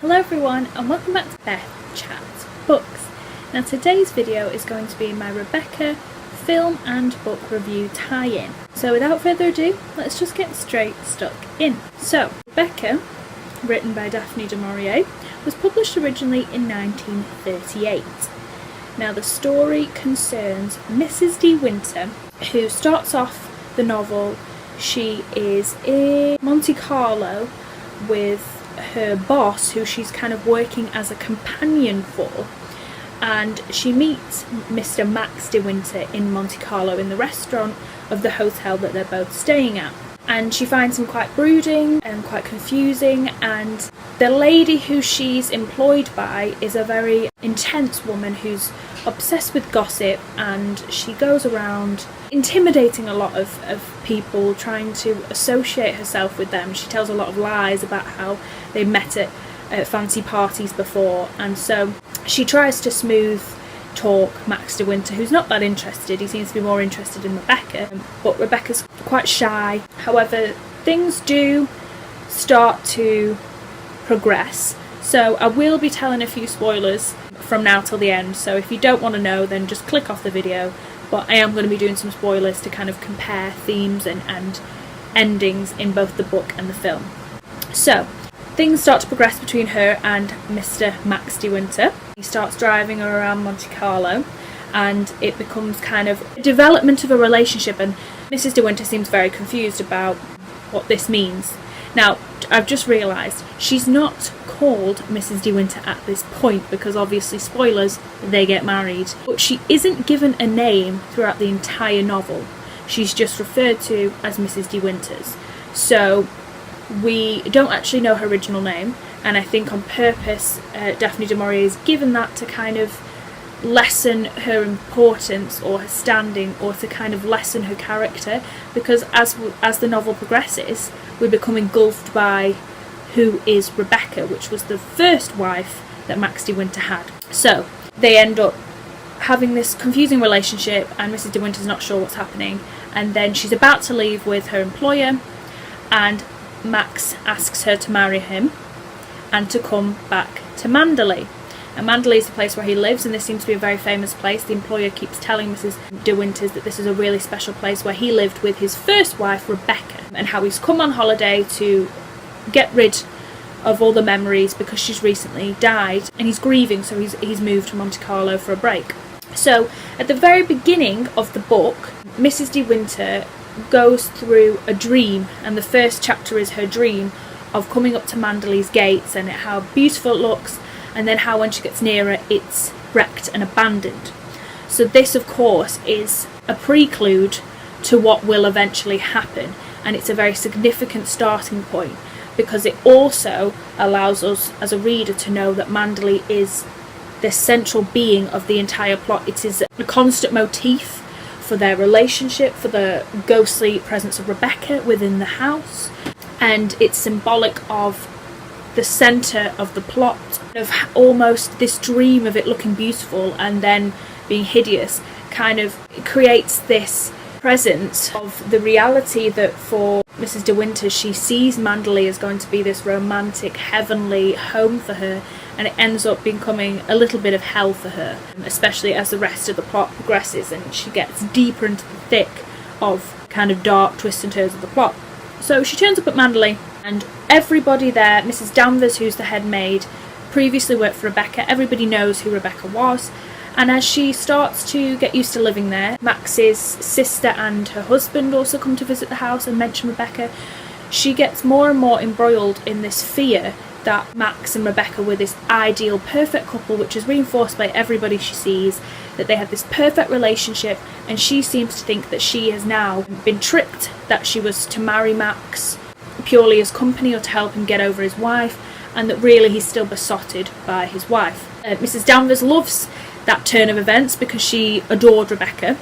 Hello everyone and welcome back to BethChatsBooks. Now today's video is going to be my Rebecca film and book review tie-in. So without further ado, let's just get straight stuck in. So Rebecca, written by Daphne du Maurier, was published originally in 1938. Now the story concerns Mrs. De Winter, who starts off the novel. She is in Monte Carlo with her boss, who she's kind of working as a companion for, and she meets Mr. Max De Winter in Monte Carlo in the restaurant of the hotel that they're both staying at, and she finds him quite brooding and quite confusing, and the lady who she's employed by is a very intense woman who's obsessed with gossip, and she goes around intimidating a lot of people, trying to associate herself with them. She tells a lot of lies about how they met at fancy parties before, and so she tries to smooth talk Max De Winter, who's not that interested. He seems to be more interested in Rebecca, but Rebecca's quite shy. However, things do start to progress, so I will be telling a few spoilers from now till the end, so if you don't want to know, then just click off the video. But I am going to be doing some spoilers to kind of compare themes and endings in both the book and the film. So things start to progress between her and Mr. Max De Winter. He starts driving her around Monte Carlo, and it becomes kind of a development of a relationship, and Mrs. De Winter seems very confused about what this means. Now, I've just realised she's not called Mrs. De Winter at this point because obviously, spoilers, they get married. But she isn't given a name throughout the entire novel. She's just referred to as Mrs. De Winters. So we don't actually know her original name, and I think on purpose Daphne du Maurier is given that to kind of lessen her importance or her standing, or to kind of lessen her character, because as the novel progresses we become engulfed by who is Rebecca, which was the first wife that Max De Winter had. So they end up having this confusing relationship, and Mrs. De Winter's not sure what's happening, and then she's about to leave with her employer, and Max asks her to marry him and to come back to Manderley. And Manderley is the place where he lives, and this seems to be a very famous place. The employer keeps telling Mrs. De Winters that this is a really special place where he lived with his first wife, Rebecca, and how he's come on holiday to get rid of all the memories because she's recently died, and he's grieving, so he's moved to Monte Carlo for a break. So at the very beginning of the book, Mrs. De Winter goes through a dream, and the first chapter is her dream of coming up to Manderley's gates and how beautiful it looks, and then how when she gets nearer it's wrecked and abandoned. So this of course is a prelude to what will eventually happen, and it's a very significant starting point because it also allows us as a reader to know that Manderley is the central being of the entire plot. It is a constant motif for their relationship, for the ghostly presence of Rebecca within the house, and it's symbolic of the centre of the plot, of almost this dream of it looking beautiful and then being hideous. Kind of creates this presence of the reality that for Mrs. De Winter, she sees Manderley as going to be this romantic, heavenly home for her, and it ends up becoming a little bit of hell for her, especially as the rest of the plot progresses and she gets deeper into the thick of kind of dark twists and turns of the plot. So she turns up at Manderley, and everybody there, Mrs. Danvers, who's the head maid, previously worked for Rebecca. Everybody knows who Rebecca was, and as she starts to get used to living there, Max's sister and her husband also come to visit the house and mention Rebecca. She gets more and more embroiled in this fear that Max and Rebecca were this ideal, perfect couple, which is reinforced by everybody she sees, that they had this perfect relationship, and she seems to think that she has now been tricked, that she was to marry Max purely as company or to help him get over his wife, and that really he's still besotted by his wife. Mrs. Danvers loves that turn of events because she adored Rebecca,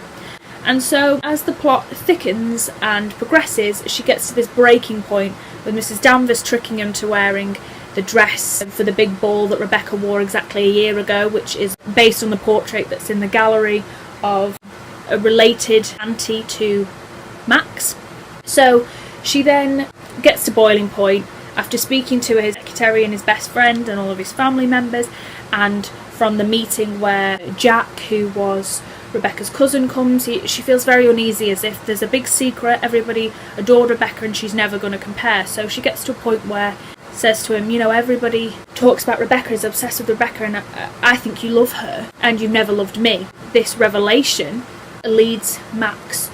and so as the plot thickens and progresses, she gets to this breaking point with Mrs. Danvers tricking him to wearing the dress for the big ball that Rebecca wore exactly a year ago, which is based on the portrait that's in the gallery of a related auntie to Max. So she then gets to boiling point After speaking to his secretary and his best friend and all of his family members, and from the meeting where Jack, who was Rebecca's cousin, comes, she feels very uneasy, as if there's a big secret, everybody adored Rebecca and she's never going to compare. So she gets to a point where says to him, everybody talks about Rebecca, is obsessed with Rebecca, and I think you love her and you've never loved me. This revelation leads Max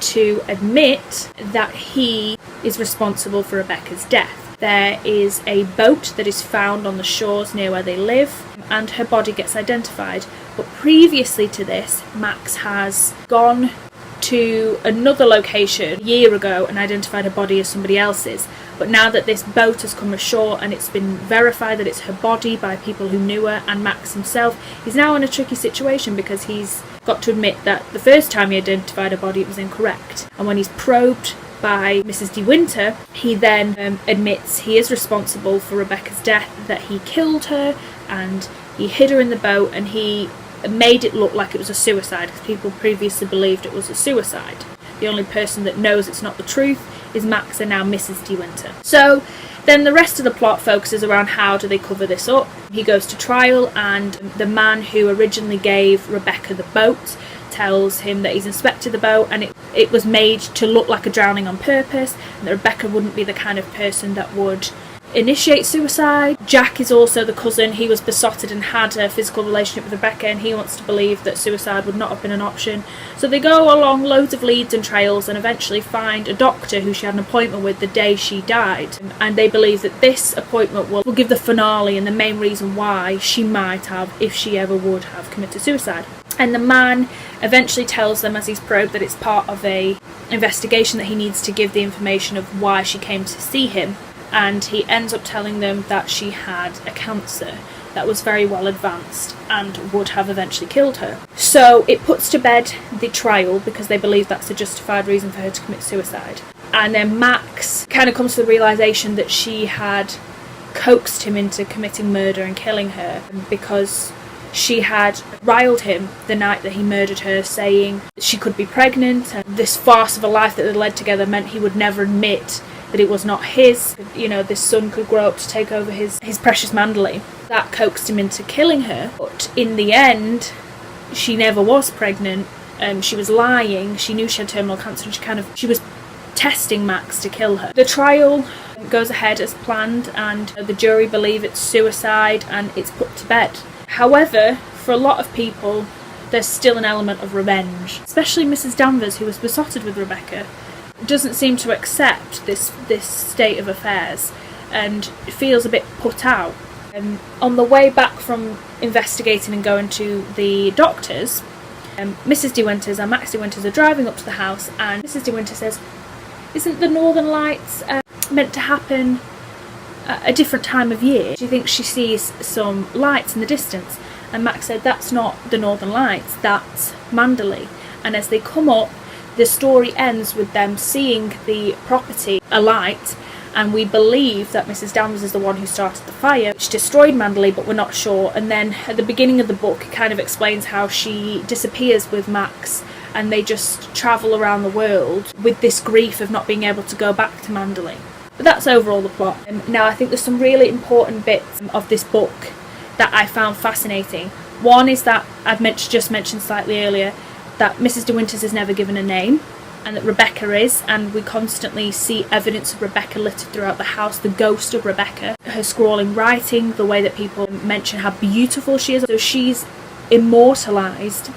to admit that he is responsible for Rebecca's death. There is a boat that is found on the shores near where they live, and her body gets identified. But previously to this, Max has gone to another location a year ago and identified her body as somebody else's. But now that this boat has come ashore and it's been verified that it's her body by people who knew her and Max himself, he's now in a tricky situation, because he's got to admit that the first time he identified her body, it was incorrect. And when he's probed by Mrs. De Winter, he then admits he is responsible for Rebecca's death, that he killed her and he hid her in the boat, and he made it look like it was a suicide, because people previously believed it was a suicide. The only person that knows it's not the truth is Max and now Mrs. De Winter. So then the rest of the plot focuses around how do they cover this up. He goes to trial, and the man who originally gave Rebecca the boat tells him that he's inspected the boat and it was made to look like a drowning on purpose, and that Rebecca wouldn't be the kind of person that would initiate suicide. Jack is also the cousin. He was besotted and had a physical relationship with Rebecca, and he wants to believe that suicide would not have been an option. So they go along loads of leads and trails and eventually find a doctor who she had an appointment with the day she died, and they believe that this appointment will give the finale and the main reason why she might have, if she ever would have, committed suicide. And the man eventually tells them, as he's probed, that it's part of a investigation, that he needs to give the information of why she came to see him. And he ends up telling them that she had a cancer that was very well advanced and would have eventually killed her. So it puts to bed the trial, because they believe that's a justified reason for her to commit suicide. And then Max kind of comes to the realisation that she had coaxed him into committing murder and killing her, because she had riled him the night that he murdered her, saying she could be pregnant, and this farce of a life that they led together meant he would never admit that it was not his. This son could grow up to take over his precious Manderley. That coaxed him into killing her. But in the end, she never was pregnant. She was lying. She knew she had terminal cancer, and she was testing Max to kill her. The trial goes ahead as planned, and the jury believe it's suicide, and it's put to bed. However, for a lot of people, there's still an element of revenge, especially Mrs. Danvers, who was besotted with Rebecca, doesn't seem to accept this state of affairs and feels a bit put out. On the way back from investigating and going to the doctors, Mrs. De Winters and Max De Winters are driving up to the house, and Mrs. De Winter says, "Isn't the Northern Lights meant to happen at a different time of year?" She thinks she sees some lights in the distance, and Max said, "That's not the Northern Lights, that's Manderley." And as they come up, the story ends with them seeing the property alight, and we believe that Mrs. Danvers is the one who started the fire, which destroyed Manderley, but we're not sure. And then at the beginning of the book, it kind of explains how she disappears with Max, and they just travel around the world with this grief of not being able to go back to Manderley. But that's overall the plot. Now, I think there's some really important bits of this book that I found fascinating. One is that I've just mentioned slightly earlier, that Mrs. De Winters is never given a name, and that Rebecca is, and we constantly see evidence of Rebecca littered throughout the house, the ghost of Rebecca, her scrawling writing, the way that people mention how beautiful she is. So she's immortalised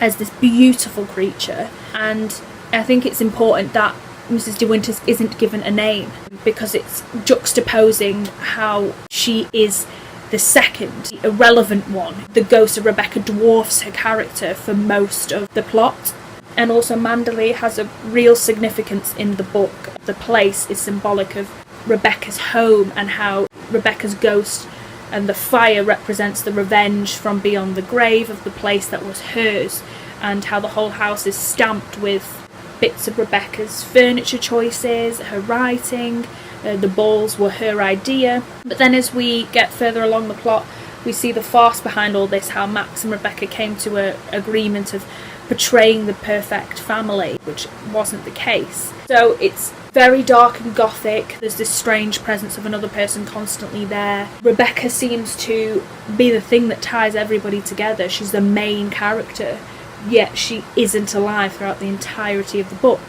as this beautiful creature, and I think it's important that Mrs. De Winters isn't given a name, because it's juxtaposing how she is the second, the irrelevant one. The ghost of Rebecca dwarfs her character for most of the plot. And also Manderley has a real significance in the book. The place is symbolic of Rebecca's home, and how Rebecca's ghost and the fire represents the revenge from beyond the grave of the place that was hers, and how the whole house is stamped with bits of Rebecca's furniture choices, her writing. The balls were her idea. But then as we get further along the plot, we see the farce behind all this, how Max and Rebecca came to an agreement of portraying the perfect family, which wasn't the case. So it's very dark and gothic. There's this strange presence of another person constantly there. Rebecca seems to be the thing that ties everybody together. She's the main character, yet she isn't alive throughout the entirety of the book.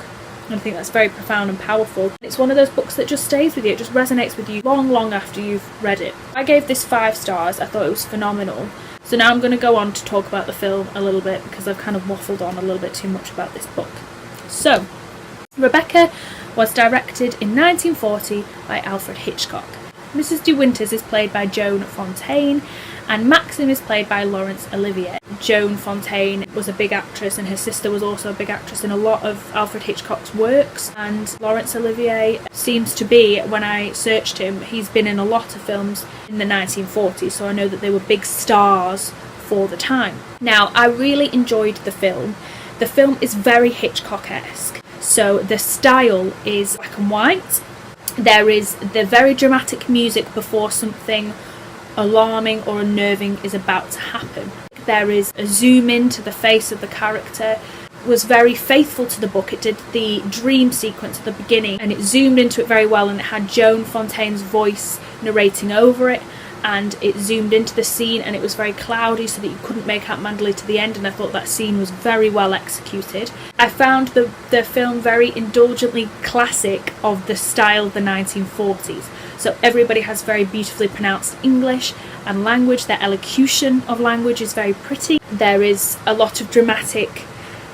And I think that's very profound and powerful. It's one of those books that just stays with you. It just resonates with you long, long after you've read it. I gave this 5 stars. I thought it was phenomenal. So now I'm going to go on to talk about the film a little bit, because I've kind of waffled on a little bit too much about this book. So, Rebecca was directed in 1940 by Alfred Hitchcock. Mrs. De Winters is played by Joan Fontaine, and Maxim is played by Laurence Olivier. Joan Fontaine was a big actress, and her sister was also a big actress in a lot of Alfred Hitchcock's works, and Laurence Olivier seems to be, when I searched him, he's been in a lot of films in the 1940s, so I know that they were big stars for the time. Now, I really enjoyed the film. The film is very Hitchcock-esque, so the style is black and white. There is the very dramatic music before something alarming or unnerving is about to happen. There is a zoom in to the face of the character. It was very faithful to the book. It did the dream sequence at the beginning, and it zoomed into it very well, and it had Joan Fontaine's voice narrating over it, and it zoomed into the scene, and it was very cloudy so that you couldn't make out Manderley to the end, and I thought that scene was very well executed. I found the film very indulgently classic of the style of the 1940s. So everybody has very beautifully pronounced English and language. Their elocution of language is very pretty. There is a lot of dramatic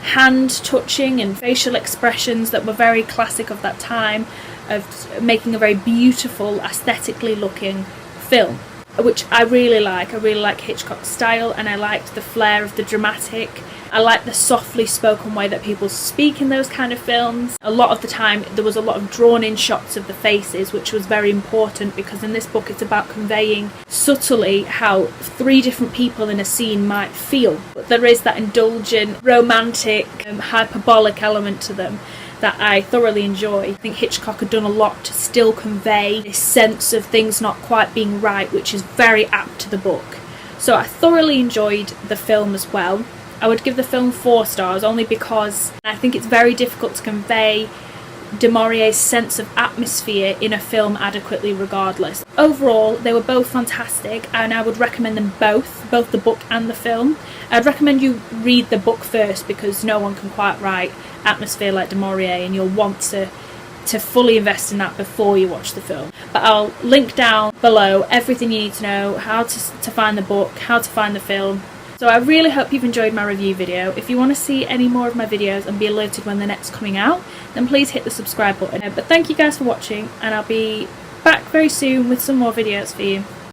hand touching and facial expressions that were very classic of that time, of making a very beautiful, aesthetically looking film, which I really like. I really like Hitchcock's style, and I liked the flair of the dramatic. I like the softly spoken way that people speak in those kind of films. A lot of the time there was a lot of drawn in shots of the faces, which was very important, because in this book it's about conveying subtly how 3 different people in a scene might feel. But there is that indulgent, romantic, hyperbolic element to them that I thoroughly enjoy. I think Hitchcock had done a lot to still convey this sense of things not quite being right, which is very apt to the book. So I thoroughly enjoyed the film as well. I would give the film 4 stars, only because I think it's very difficult to convey du Maurier's sense of atmosphere in a film adequately regardless. Overall, they were both fantastic, and I would recommend them both the book and the film. I'd recommend you read the book first, because no one can quite write atmosphere like du Maurier, and you'll want to fully invest in that before you watch the film. But I'll link down below everything you need to know, how to find the book, how to find the film. So I really hope you've enjoyed my review video. If you want to see any more of my videos and be alerted when they're next coming out, then please hit the subscribe button. But thank you guys for watching, and I'll be back very soon with some more videos for you.